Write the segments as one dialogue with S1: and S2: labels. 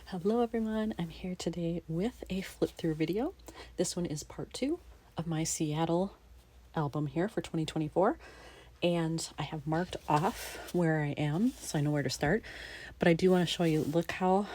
S1: Hello everyone, I'm here today with a flip-through video. This one is part 2 of my Seattle album here for 2024, and I have marked off where I am so I know where to start, but I do want to show you, look how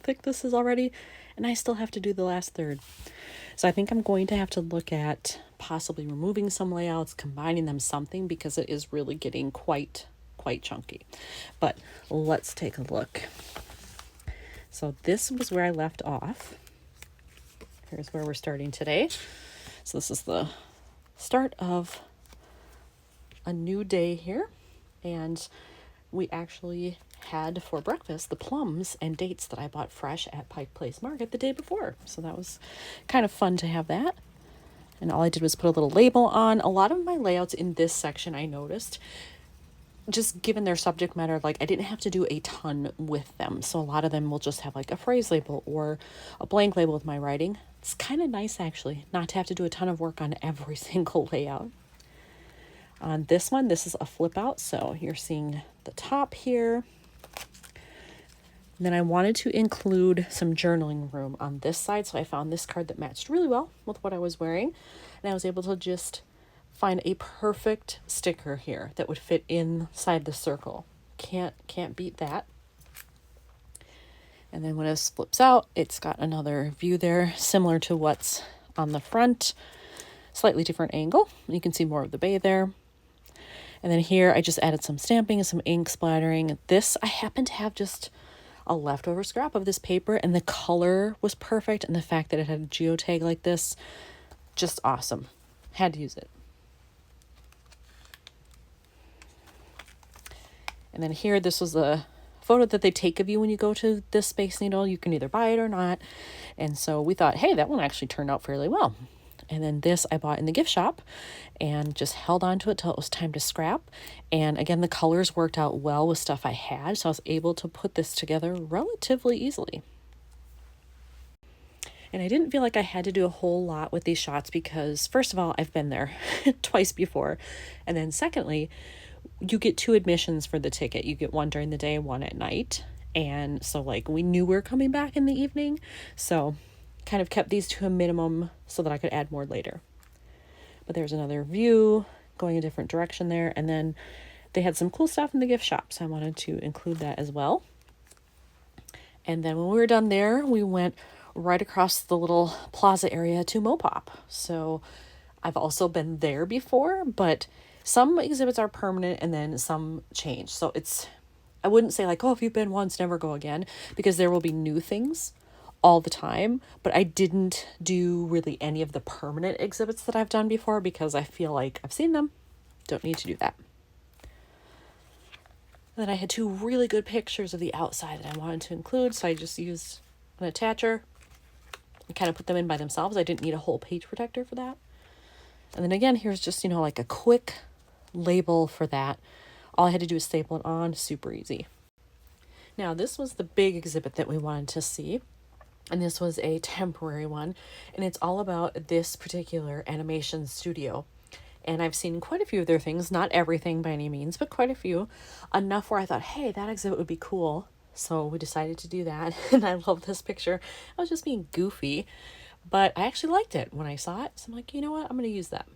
S1: thick this is already, and I still have to do the last third. So I think I'm going to have to look at possibly removing some layouts, combining them something, because it is really getting quite chunky. But let's take a look. So this was where I left off. Here's where we're starting today. So this is the start of a new day here. And we actually had for breakfast the plums and dates that I bought fresh at Pike Place Market the day before. So that was kind of fun to have that. And all I did was put a little label on. A lot of my layouts in this section I noticed, just given their subject matter, like I didn't have to do a ton with them. So a lot of them will just have like a phrase label or a blank label with my writing. It's kind of nice actually, not to have to do a ton of work on every single layout. On this one, this is a flip out. So you're seeing the top here. And then I wanted to include some journaling room on this side. So I found this card that matched really well with what I was wearing. And I was able to just find a perfect sticker here that would fit inside the circle. Can't beat that. And then when it flips out, it's got another view there, similar to what's on the front, slightly different angle. You can see more of the bay there. And then here I just added some stamping and some ink splattering. This, I happen to have just a leftover scrap of this paper, and the color was perfect, and the fact that it had a geotag like this, just awesome. Had to use it. And then here, this was a photo that they take of you when you go to this Space Needle. You can either buy it or not. And so we thought, hey, that one actually turned out fairly well. And then this I bought in the gift shop and just held on to it till it was time to scrap. And again, the colors worked out well with stuff I had, so I was able to put this together relatively easily. And I didn't feel like I had to do a whole lot with these shots because, first of all, I've been there twice before. And then secondly, you get 2 admissions for the ticket. You get one during the day, one at night. And so like we knew we were coming back in the evening. So kind of kept these to a minimum so that I could add more later. But there's another view going a different direction there. And then they had some cool stuff in the gift shop, so I wanted to include that as well. And then when we were done there, we went right across the little plaza area to Mopop. So I've also been there before, but some exhibits are permanent and then some change. So I wouldn't say like, oh, if you've been once, never go again, because there will be new things all the time. But I didn't do really any of the permanent exhibits that I've done before because I feel like I've seen them. Don't need to do that. And then I had 2 really good pictures of the outside that I wanted to include. So I just used an attacher and kind of put them in by themselves. I didn't need a whole page protector for that. And then again, here's just, like a quick label for that. All I had to do is staple it on, super easy. Now, this was the big exhibit that we wanted to see, and this was a temporary one, and it's all about this particular animation studio. And I've seen quite a few of their things, not everything by any means, but quite a few, enough where I thought, hey, that exhibit would be cool. So we decided to do that, and I love this picture. I was just being goofy, but I actually liked it when I saw it, so I'm like, you know what, I'm going to use that.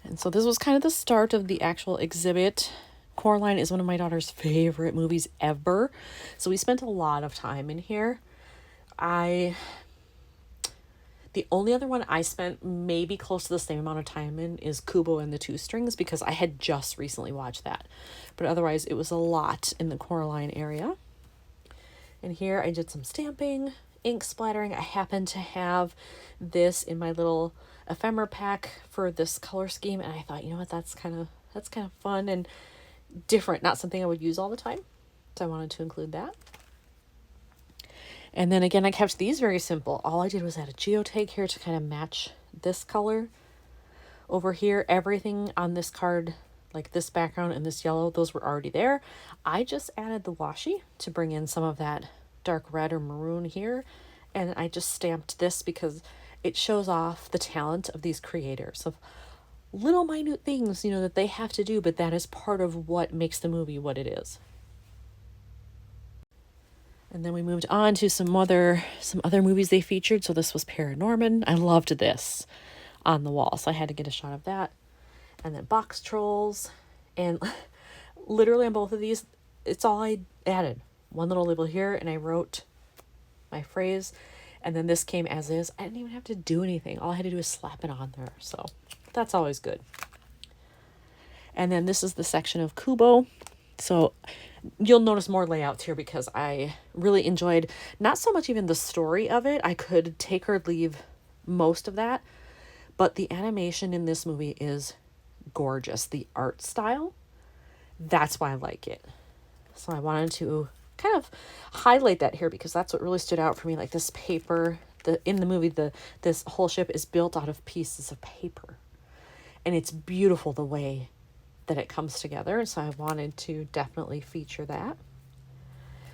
S1: And so this was kind of the start of the actual exhibit. Coraline is one of my daughter's favorite movies ever. So we spent a lot of time in here. The only other one I spent maybe close to the same amount of time in is Kubo and the Two Strings, because I had just recently watched that. But otherwise, it was a lot in the Coraline area. And here I did some stamping, ink splattering. I happen to have this in my little ephemera pack for this color scheme, and I thought, you know what, that's kind of fun and different, not something I would use all the time, so I wanted to include that. And then again, I kept these very simple. All I did was add a geotag here to kind of match this color. Over here, everything on this card, like this background and this yellow, those were already there. I just added the washi to bring in some of that dark red or maroon here, and I just stamped this because it shows off the talent of these creators, of little minute things, that they have to do, but that is part of what makes the movie what it is. And then we moved on to some other movies they featured. So this was Paranorman. I loved this on the wall, so I had to get a shot of that. And then Box Trolls. And literally on both of these, it's all I added. One little label here, and I wrote my phrase. And then this came as is. I didn't even have to do anything. All I had to do was slap it on there. So that's always good. And then this is the section of Kubo. So you'll notice more layouts here because I really enjoyed not so much even the story of it. I could take or leave most of that. But the animation in this movie is gorgeous. The art style, that's why I like it. So I wanted to kind of highlight that here because that's what really stood out for me. Like this paper, in the movie, this whole ship is built out of pieces of paper. And it's beautiful the way that it comes together. And so I wanted to definitely feature that.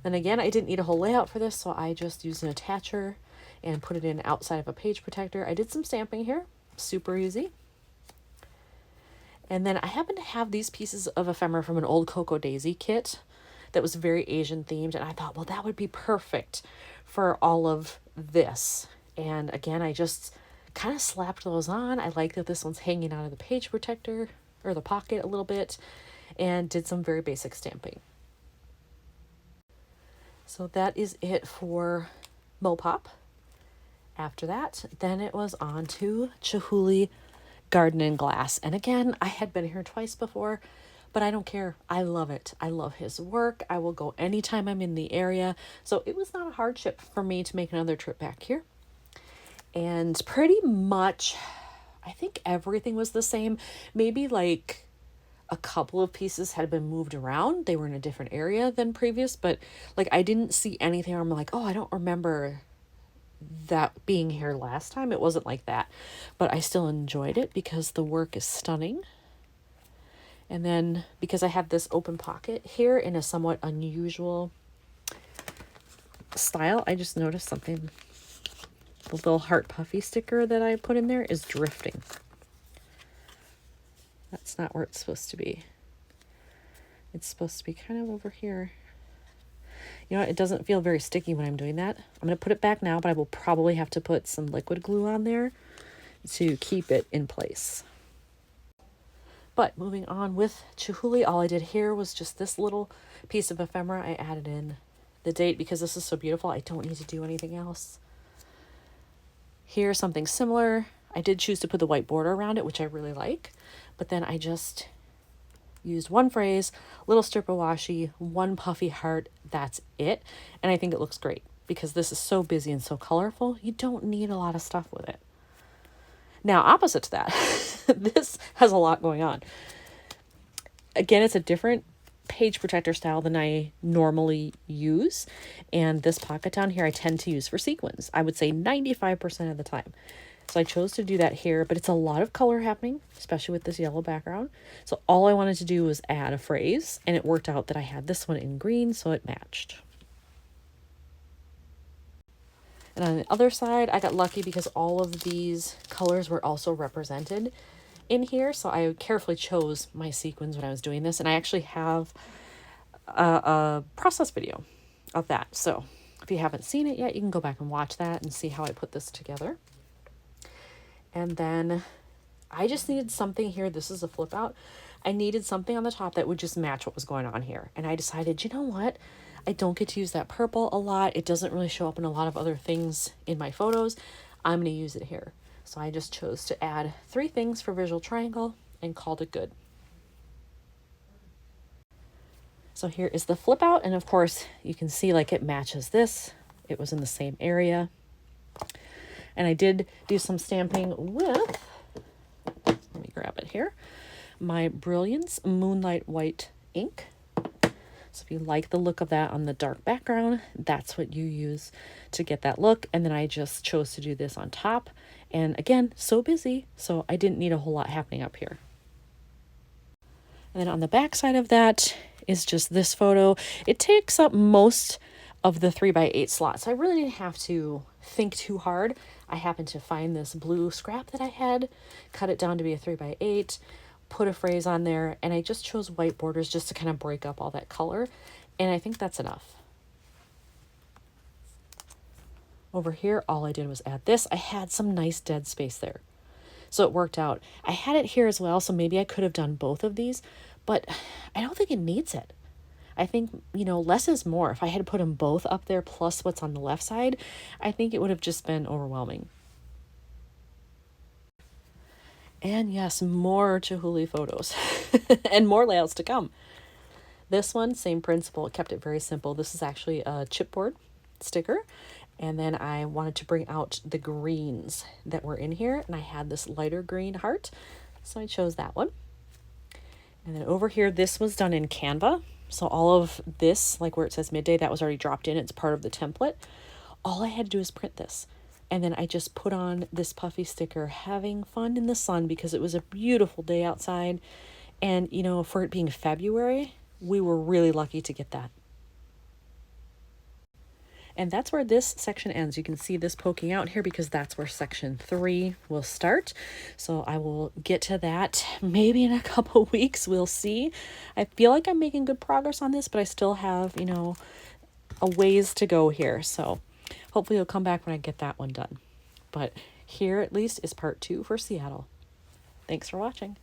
S1: Then again, I didn't need a whole layout for this, so I just used an attacher and put it in outside of a page protector. I did some stamping here, super easy. And then I happen to have these pieces of ephemera from an old Cocoa Daisy kit that was very Asian themed. And I thought, well, that would be perfect for all of this. And again, I just kind of slapped those on. I like that this one's hanging out of the page protector or the pocket a little bit, and did some very basic stamping. So that is it for Mopop. After that, then it was on to Chihuly Garden and Glass. And again, I had been here twice before, but I don't care. I love it. I love his work. I will go anytime I'm in the area. So it was not a hardship for me to make another trip back here. And pretty much, I think everything was the same. Maybe like a couple of pieces had been moved around. They were in a different area than previous, but like I didn't see anything where I'm like, oh, I don't remember that being here last time. It wasn't like that, but I still enjoyed it because the work is stunning. And then because I have this open pocket here in a somewhat unusual style, I just noticed something. The little heart puffy sticker that I put in there is drifting. That's not where it's supposed to be. It's supposed to be kind of over here. You know what? It doesn't feel very sticky when I'm doing that. I'm going to put it back now, but I will probably have to put some liquid glue on there to keep it in place. But moving on with Chihuly, all I did here was just this little piece of ephemera. I added in the date because this is so beautiful. I don't need to do anything else. Here, something similar. I did choose to put the white border around it, which I really like. But then I just used one phrase, little strip of washi, one puffy heart. That's it. And I think it looks great because this is so busy and so colorful. You don't need a lot of stuff with it. Now, opposite to that, this has a lot going on. Again, it's a different page protector style than I normally use. And this pocket down here, I tend to use for sequins. I would say 95% of the time. So I chose to do that here, but it's a lot of color happening, especially with this yellow background. So all I wanted to do was add a phrase, and it worked out that I had this one in green, so it matched. And on the other side, I got lucky because all of these colors were also represented in here. So I carefully chose my sequins when I was doing this. And I actually have a process video of that. So if you haven't seen it yet, you can go back and watch that and see how I put this together. And then I just needed something here. This is a flip out. I needed something on the top that would just match what was going on here. And I decided, you know what? I don't get to use that purple a lot. It doesn't really show up in a lot of other things in my photos. I'm going to use it here. So I just chose to add 3 things for visual triangle and called it good. So here is the flip out. And of course, you can see like it matches this. It was in the same area. And I did do some stamping with, let me grab it here, my Brilliance Moonlight White ink. So if you like the look of that on the dark background, that's what you use to get that look. And then I just chose to do this on top. And again, so busy, so I didn't need a whole lot happening up here. And then on the back side of that is just this photo. It takes up most of the 3x8 slots. So I really didn't have to think too hard. I happened to find this blue scrap that I had, cut it down to be a 3x8, put a phrase on there, and I just chose white borders just to kind of break up all that color. And I think that's enough. Over here, all I did was add this. I had some nice dead space there, so it worked out. I had it here as well, so maybe I could have done both of these, but I don't think it needs it. I think, less is more. If I had put them both up there plus what's on the left side, I think it would have just been overwhelming. And yes, more Chihuly photos and more layouts to come. This one, same principle, kept it very simple. This is actually a chipboard sticker. And then I wanted to bring out the greens that were in here. And I had this lighter green heart, so I chose that one. And then over here, this was done in Canva. So all of this, like where it says midday, that was already dropped in. It's part of the template. All I had to do is print this. And then I just put on this puffy sticker, having fun in the sun, because it was a beautiful day outside. And, for it being February, we were really lucky to get that. And that's where this section ends. You can see this poking out here because that's where section 3 will start. So I will get to that maybe in a couple weeks. We'll see. I feel like I'm making good progress on this, but I still have, a ways to go here. So hopefully you'll come back when I get that one done. But here at least is part 2 for Seattle. Thanks for watching.